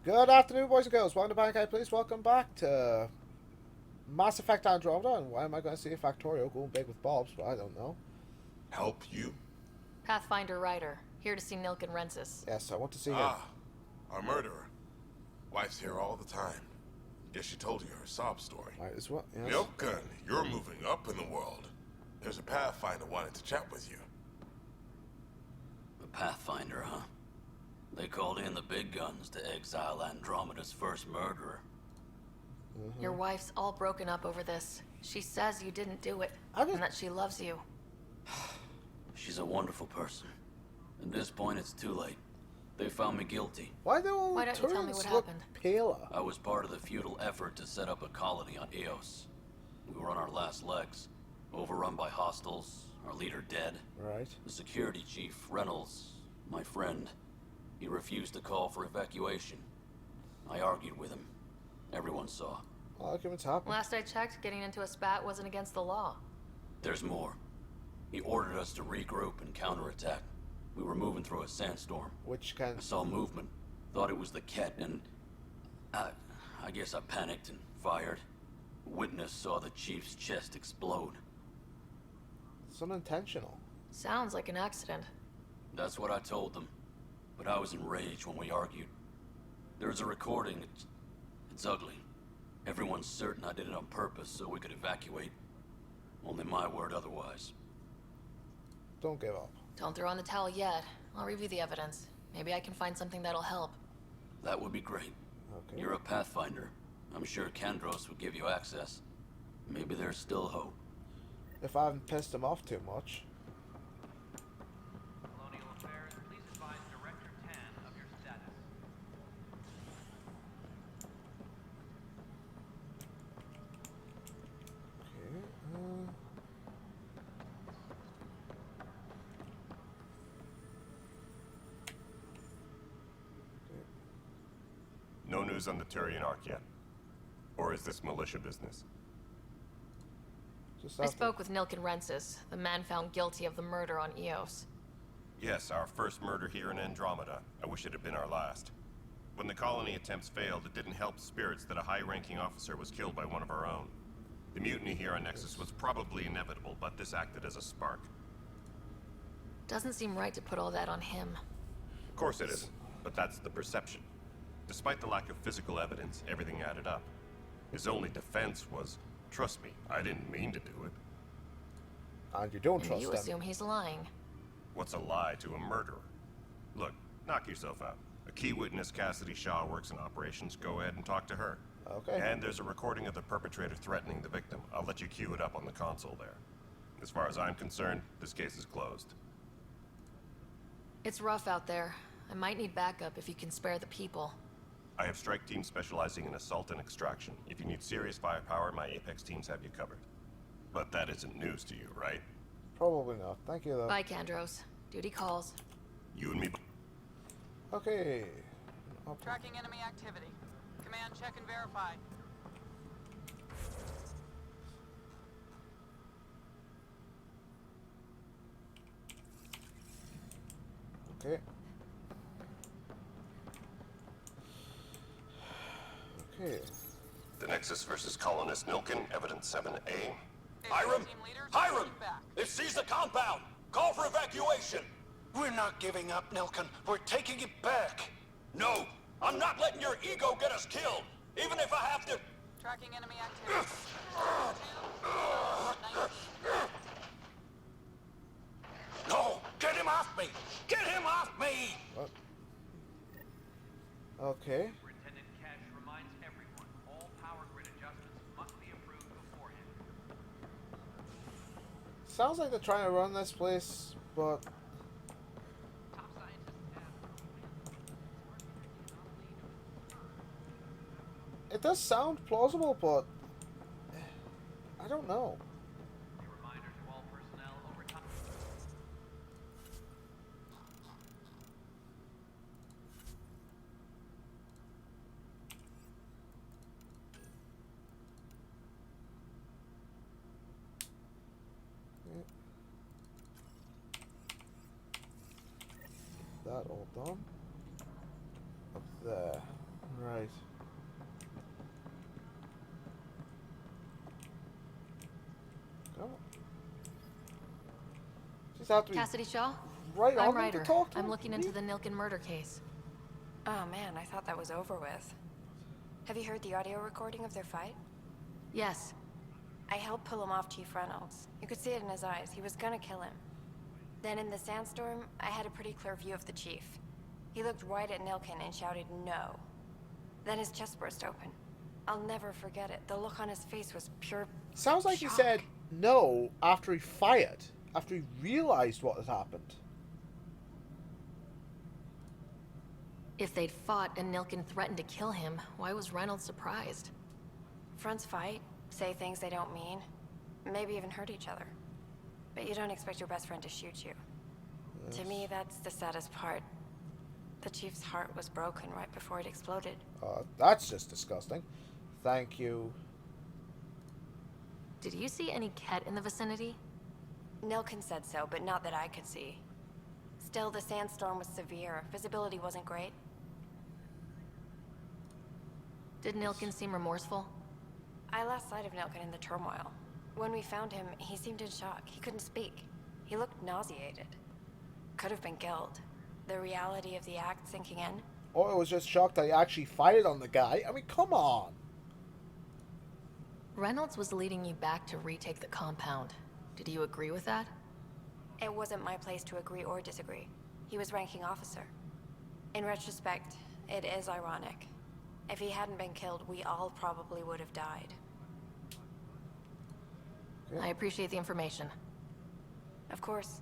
Good afternoon, boys and girls. Welcome to Bankai, please. Welcome back to Mass Effect Andromeda. And why am I going to say Factorio going big with Bobs? But I don't know. Help you? Pathfinder Ryder, here to see Nilk and Rensis. Yes, I want to see him. Ah, our murderer. Wife's here all the time. Guess she told you her sob story. Might as well. Yes. Milken, you're moving up in the world. There's a Pathfinder wanting to chat with you. The Pathfinder, huh? They called in the big guns to exile Andromeda's first murderer. Your wife's all broken up over this. She says you didn't do it, I just- and that she loves you. She's a wonderful person. At this point, it's too late. They found me guilty. Why do all Why the don't you tell me turrets what look happened? paler? I was part of the futile effort to set up a colony on Eos. We were on our last legs, overrun by hostiles, our leader dead. Right. The security chief, Reynolds, my friend, he refused to call for evacuation. I argued with him. Everyone saw. Arguments happen. Last I checked, getting into a spat wasn't against the law. There's more. He ordered us to regroup and counterattack. We were moving through a sandstorm. Which can... I saw movement. Thought it was the Ket, and... I guess I panicked and fired. Witness saw the chief's chest explode. It's unintentional. Sounds like an accident. That's what I told them. But I was enraged when we argued. There's a recording. It's ugly. Everyone's certain I did it on purpose so we could evacuate. Only my word otherwise. Don't give up. Don't throw in the towel yet. I'll review the evidence. Maybe I can find something that'll help. That would be great. Okay. You're a Pathfinder. I'm sure Kandros would give you access. Maybe there's still hope. If I haven't pissed him off too much. Colonial Affairs, please advise Director 10 of your status. Okay. No news on the Turian Ark yet? Or is this militia business? Just I have to- spoke with Nilk and Rensis, the man found guilty of the murder on Eos. Yes, our first murder here in Andromeda. I wish it had been our last. When the colony attempts failed, it didn't help spirits that a high-ranking officer was killed by one of our own. The mutiny here on Nexus was probably inevitable, but this acted as a spark. Doesn't seem right to put all that on him. Of course it isn't, but that's the perception. Despite the lack of physical evidence, everything added up. His only defense was, trust me, I didn't mean to do it. And you don't And trust you them. assume he's lying. What's a lie to a murderer? Look, knock yourself out. A key witness, Cassidy Shaw, works in operations. Go ahead and talk to her. Okay. And there's a recording of the perpetrator threatening the victim. I'll let you cue it up on the console there. As far as I'm concerned, this case is closed. It's rough out there. I might need backup if you can spare the people. I have strike teams specializing in assault and extraction. If you need serious firepower, my Apex teams have you covered. But that isn't news to you, right? Probably not. Thank you, though. Bye, Kandros. Duty calls. You and me. Okay. Up. Tracking enemy activity. Command, check and verify. Okay. Okay. The Nexus versus Colonist Nilken, Evidence 7A. Hiram! Team leaders, Hiram! proceed back. They've seized the compound! Call for evacuation! We're not giving up, Nilken. We're taking it back. No! I'm not letting your ego get us killed! Even if I have to... Tracking enemy activity. No! Get him off me! Get him off me! What? Okay. Superintendent Cash reminds everyone all power grid adjustments must be approved beforehand. Sounds like they're trying to run this place, but Top scientists it does sound plausible, but I don't know. A reminder to all personnel over time. That all done. Up there. Right. Come on. Just have to be Cassidy Shaw? right I'm on them to Ryder. talk to I'm him. looking into the Nilken murder case. Oh man, I thought that was over with. Have you heard the audio recording of their fight? Yes. I helped pull him off Chief Reynolds. You could see it in his eyes. He was gonna kill him. Then in the sandstorm, I had a pretty clear view of the chief. He looked right at Nilken and shouted no. Then his chest burst open. I'll never forget it. The look on his face was pure Sounds like shock. he said no after he fired. After he realized what had happened. If they'd fought and Nilken threatened to kill him, why was Reynolds surprised? Fronts fight, say things they don't mean, maybe even hurt each other. But you don't expect your best friend to shoot you. Yes. To me, that's the saddest part. The chief's heart was broken right before it exploded. That's just disgusting. Thank you. Did you see any Ket in the vicinity? Nilken said so, but not that I could see. Still, the sandstorm was severe. Visibility wasn't great. Did Nilken seem remorseful? I lost sight of Nilken in the turmoil. When we found him, he seemed in shock. He couldn't speak. He looked nauseated. Could have been killed. The reality of the act sinking in. Or I was just shocked that he actually fired on the guy. I mean, come on. Reynolds was leading you back to retake the compound. Did you agree with that? It wasn't my place to agree or disagree. He was ranking officer. In retrospect, it is ironic. If he hadn't been killed, we all probably would have died. I appreciate the information. Of course.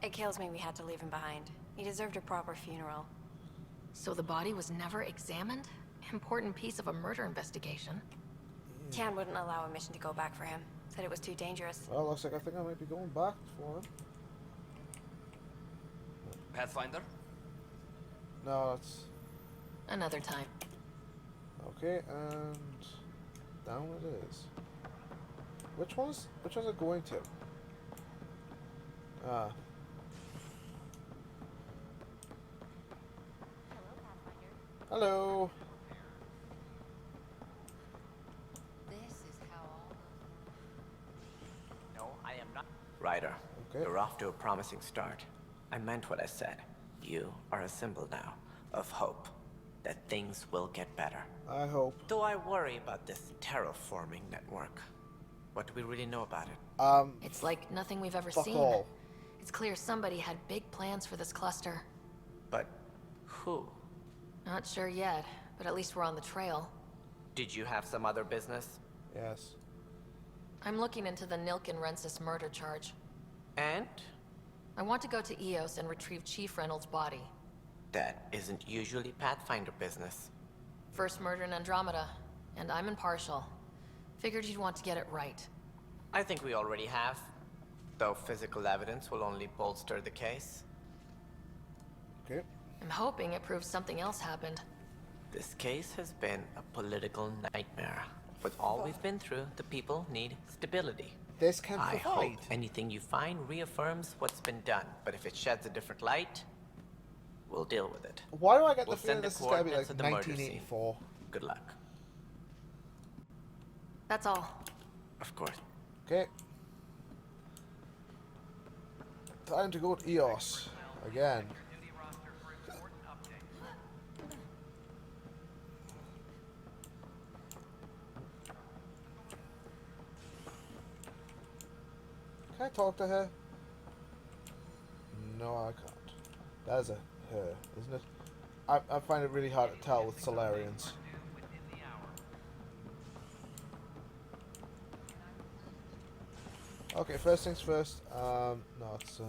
It kills me we had to leave him behind. He deserved a proper funeral. So the body was never examined? Important piece of a murder investigation. Tian wouldn't allow a mission to go back for him. Said it was too dangerous. Well, looks like I think I might be going back for him. Pathfinder? No, that's... Another time. Okay, and... down it is. Which one's it going to? Ah. Hello. This is how all No, I am not. Ryder, Okay. you're off to a promising start. I meant what I said. You are a symbol now of hope that things will get better. I hope. Though I worry about this terraforming network. What do we really know about it? It's like nothing we've ever Fuck seen. all. It's clear somebody had big plans for this cluster. But who? Not sure yet, but at least we're on the trail. Did you have some other business? Yes. I'm looking into the Nilken Rensis murder charge. And? I want to go to Eos and retrieve Chief Reynolds' body. That isn't usually Pathfinder business. First murder in Andromeda, and I'm impartial. Figured you'd want to get it right. I think we already have. Though physical evidence will only bolster the case. Okay. I'm hoping it proves something else happened. This case has been a political nightmare. With all we've been through, the people need stability. This can I provide. hope anything you find reaffirms what's been done. But if it sheds a different light, we'll deal with it. Why do I get We'll the feeling send the this is going to be like coordinates of the murder scene. 1984? Good luck. That's all. Of course. Okay. Time to go to Eos. Again. Duty roster for important updates. Can I talk to her? No, I can't. That is a her, isn't it? I find it really hard to tell with Solarians. Within the hour. Okay, first things first. No, it's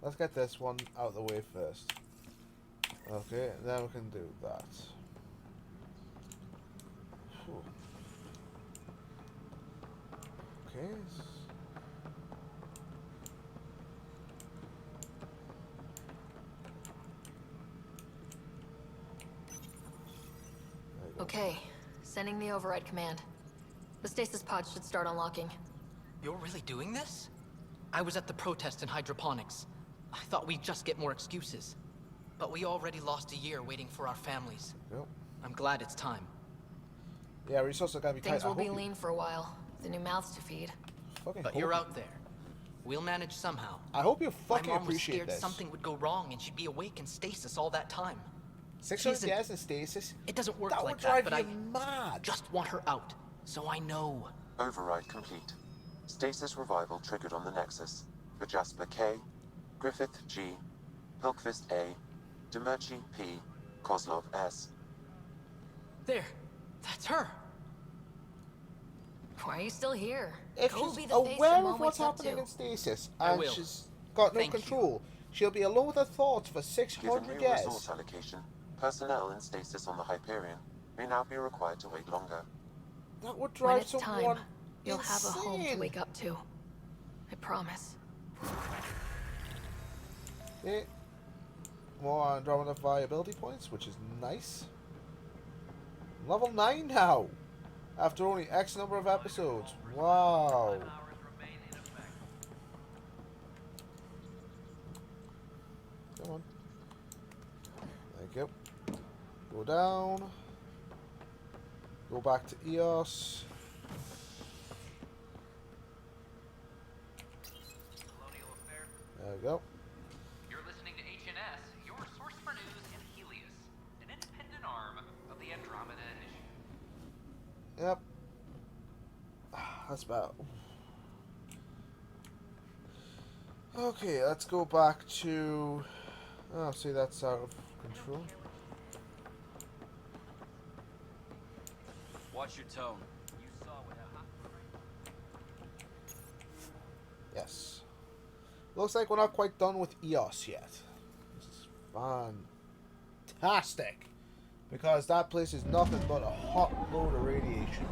let's get this one out of the way first. Okay, then we can do that. Whew. Okay. There you go. Okay, sending the override command. The stasis pod should start unlocking. You're really doing this? I was at the protest in hydroponics. I thought we'd just get more excuses. But we already lost a year waiting for our families. Yep. I'm glad it's time. Yeah, resources are gonna be tight. Things I will be hope you lean for a while. The new mouths to feed. fucking But hope you're you- out there. We'll manage somehow. I hope you My fucking mom was appreciate scared this. something would go wrong and she'd be awake in stasis all that time. 600 She's a- gas in stasis. It doesn't work That like would that, drive but you I mad. just want her out, so I know. Override complete. Stasis revival triggered on the Nexus. For Jasper K, Griffith G, Pilkvist A, Demerchi P, Kozlov S. There, that's her. Why are you still here? If Go she's be the face your aware mom of what's wakes up happening to. in stasis I and will. she's got no Thank you. control, she'll be alone with her thoughts for Given 600 new resource years. allocation, personnel in stasis on the Hyperion may now be required to wait longer. That would When drive it's someone time, you'll have a home to insane. wake up to. I promise. Okay. More Andromeda viability points, which is nice. Level 9 now! After only X number of episodes. Wow. Time hours remain in effect. Come on. Thank you. Go down. Go back to EOS. Colonial Affairs. There we go. You're listening to HNS, your source for news in Helios, an independent arm of the Andromeda Initiative. Yep. That's about. Okay, let's go back to. Oh, see, that's out of control. Watch your tone. You saw what Yes. Looks like we're not quite done with EOS yet. This is fantastic. Because that place is nothing but a hot load of radiation.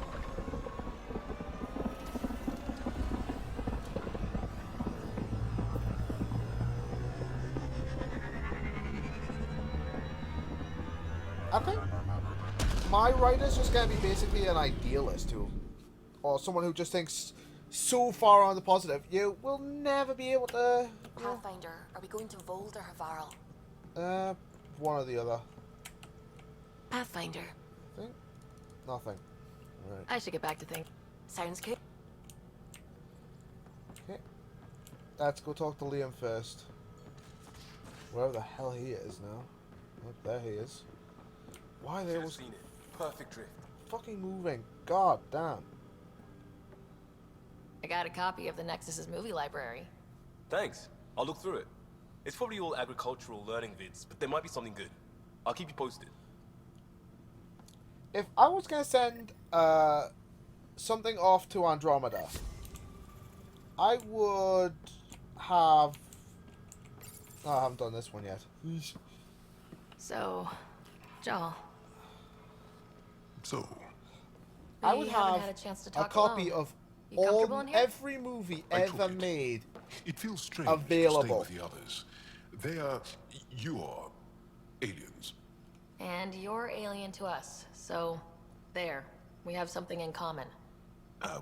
I think my writer's just gonna be basically an idealist who, or someone who just thinks so far on the positive, you will never be able to. Pathfinder, are we going to Vold or Havarl? One or the other. Pathfinder. I think nothing. Right. I should get back to things. Sounds good. Okay. Let's go talk to Liam first. Wherever the hell he is now. Oh, there he is. Why they always seen it. Perfect drift. fucking moving? God damn. I got a copy of the Nexus's movie library. Thanks. I'll look through it. It's probably all agricultural learning vids, but there might be something good. I'll keep you posted. If I was gonna send something off to Andromeda, I would have. Oh, I haven't done this one yet. So, Joel, So, I we would haven't have had a chance to a talk copy alone. of You comfortable all in here? every movie I took ever it. made. it feels strange Available. to stay with the others. They are... you are... aliens. And you're alien to us, so there. We have something in common.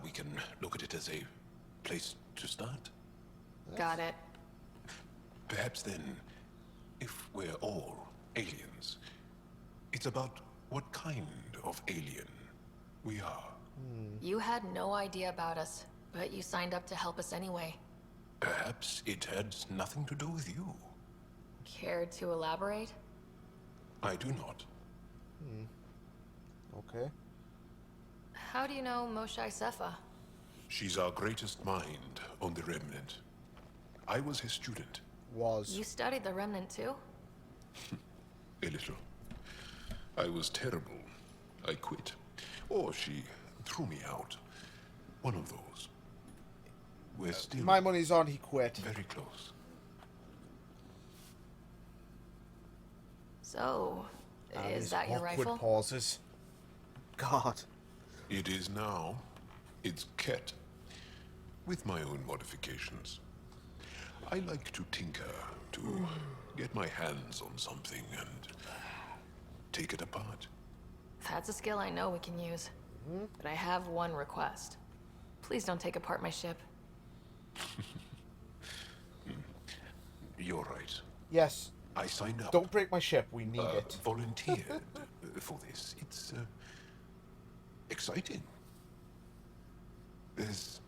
We can look at it as a place to start. Got it. Perhaps then, if we're all aliens, it's about what kind of alien we are. You had no idea about us, but you signed up to help us anyway. Perhaps it had nothing to do with you. Care to elaborate? I do not. Okay. How do you know Moshe Sefa? She's our greatest mind on the Remnant. I was his student, Was. You studied the Remnant too? a little. I was terrible. I quit. Or she threw me out. One of those. We're still My money's on he quit. very close. So, And is these that your awkward rifle? pauses. God. It is now. It's Ket. With my own modifications. I like to tinker, to get my hands on something and take it apart. That's a skill I know we can use. But I have one request. Please don't take apart my ship. You're right. Yes. I signed up. Don't break my ship. We need it. Volunteered for this. It's exciting. There's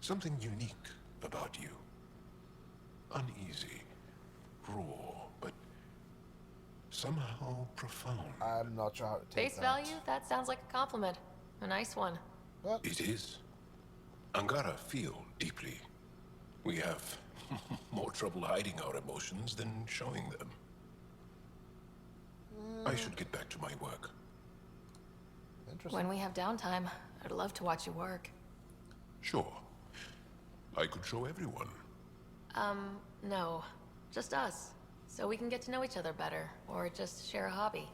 something unique about you. Uneasy, raw, but somehow profound. I'm not sure how to take Face that. value? That sounds like a compliment. A nice one. What? It is. Angara feel deeply. We have more trouble hiding our emotions than showing them. I should get back to my work. Interesting. When we have downtime, I'd love to watch you work. Sure. I could show everyone. No. Just us. So we can get to know each other better, or just share a hobby.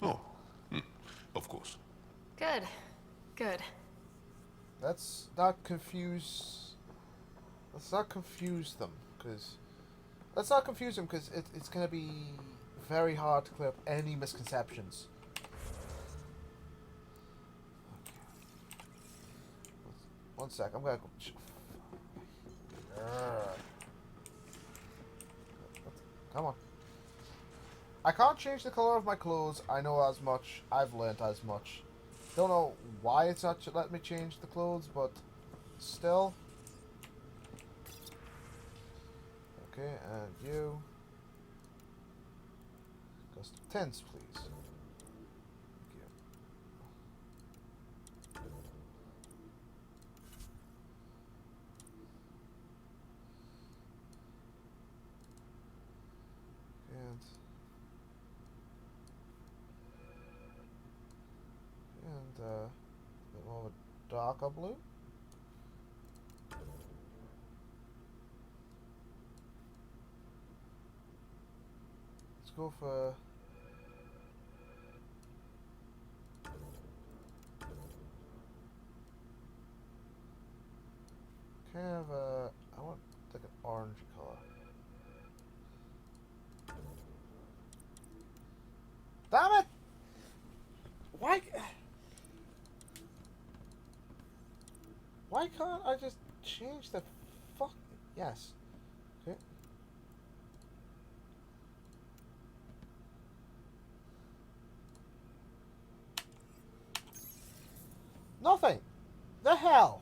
Oh, of course. Good. Good. Let's not confuse them, because it's gonna be very hard to clear up any misconceptions. Okay. One sec, I'm gonna go. Come on. I can't change the color of my clothes. I know as much. I've learnt as much. Don't know why it's not letting me change the clothes, but still. Okay, and you. Custom tints, please. Thank you. And a bit more of a darker blue. Let's go for kind of a, I want like an orange color. Damn it! Why? Why can't I just change the fuck? Yes. Okay. Nothing. The hell?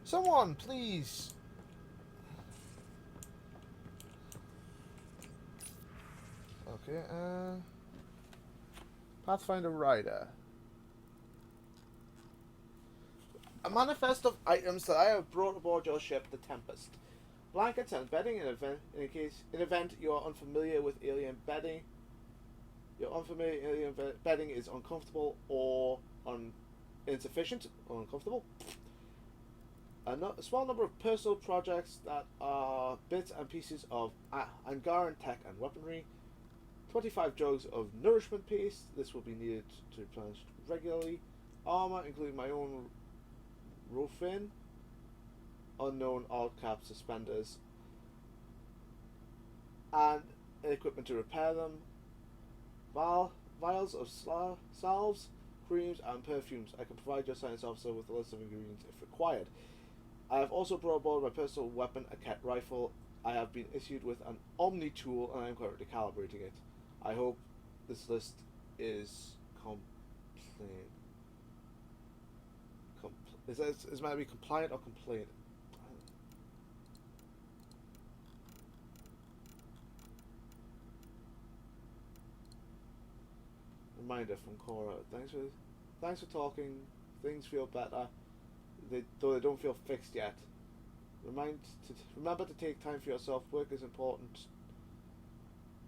Someone, please. Okay. Pathfinder Rider. A manifest of items that I have brought aboard your ship, the Tempest. Blankets and bedding in event you are unfamiliar with alien bedding. Your unfamiliar alien bedding is uncomfortable or insufficient or uncomfortable. A small number of personal projects that are bits and pieces of Angaran tech and weaponry. 25 jugs of nourishment paste. This will be needed to replenish regularly. Armor, including my own Rofin, unknown alt cap suspenders, and equipment to repair them. Vials of salves, creams, and perfumes. I can provide your science officer with a list of ingredients if required. I have also brought aboard my personal weapon, a Ket rifle. I have been issued with an Omni tool, and I am currently calibrating it. I hope this list is complete. Is might be compliant or complete? Reminder from Cora. Thanks for talking. Things feel better, though they don't feel fixed yet. Remember to take time for yourself. Work is important,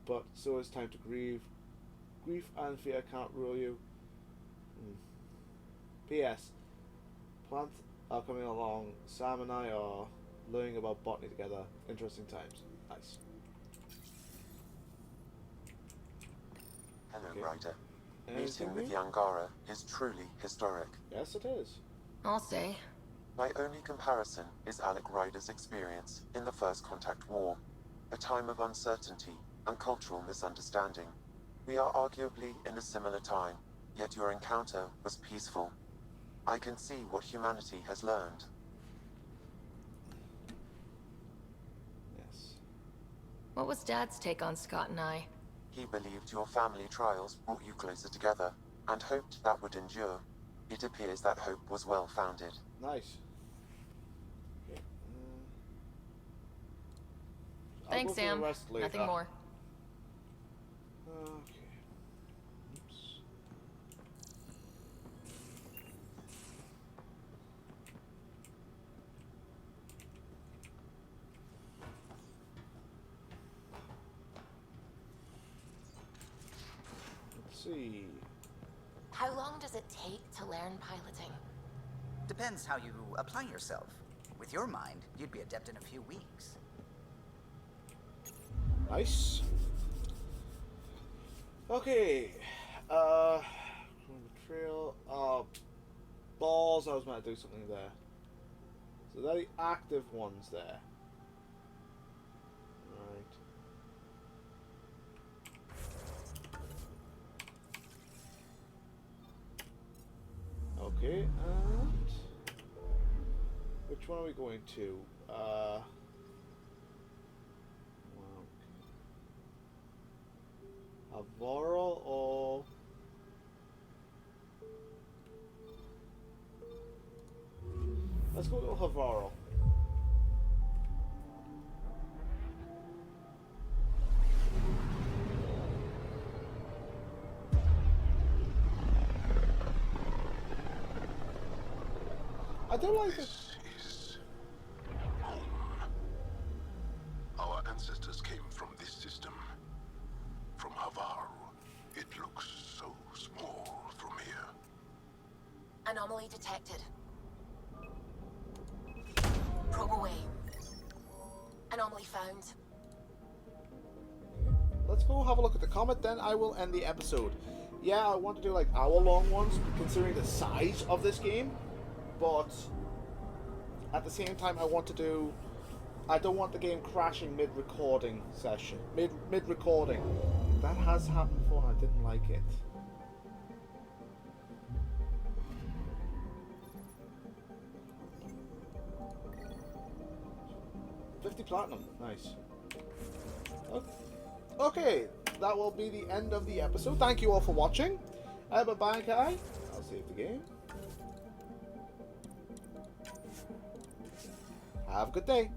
but so is time to grieve. Grief and fear can't rule you. P.S. Plants are coming along. Sam and I are learning about botany together. Interesting times. Nice. Hello, Okay. Ryder. Anything Meeting with new? the Angara is truly historic. Yes, it is. I'll say. My only comparison is Alec Ryder's experience in the First Contact War, a time of uncertainty and cultural misunderstanding. We are arguably in a similar time, yet your encounter was peaceful. I can see what humanity has learned. Yes. What was Dad's take on Scott and I? He believed your family trials brought you closer together, and hoped that would endure. It appears that hope was well founded. Nice. Okay. I'll Thanks, go through the Sam. rest later. Nothing more. Okay. Oops. Let's see. How long does it take to learn piloting? Depends how you apply yourself. With your mind, you'd be adept in a few weeks. Nice. Okay. Trail. Balls. I was meant to do something there. So they're the active ones there. Right. Okay, and which one are we going to? Havara or let's go to Havara. I don't like it. This is home. Our ancestors came from this system. From Havaru. It looks so small from here. Anomaly detected. Probe away. Anomaly found. Let's go have a look at the comet, then I will end the episode. Yeah, I want to do like hour-long ones, considering the size of this game, but at the same time, I don't want the game crashing mid-recording session. Mid-recording. That has happened before and I didn't like it. $50 platinum. Nice. Okay, that will be the end of the episode. Thank you all for watching. I'm a Bankai. I'll save the game. Have a good day.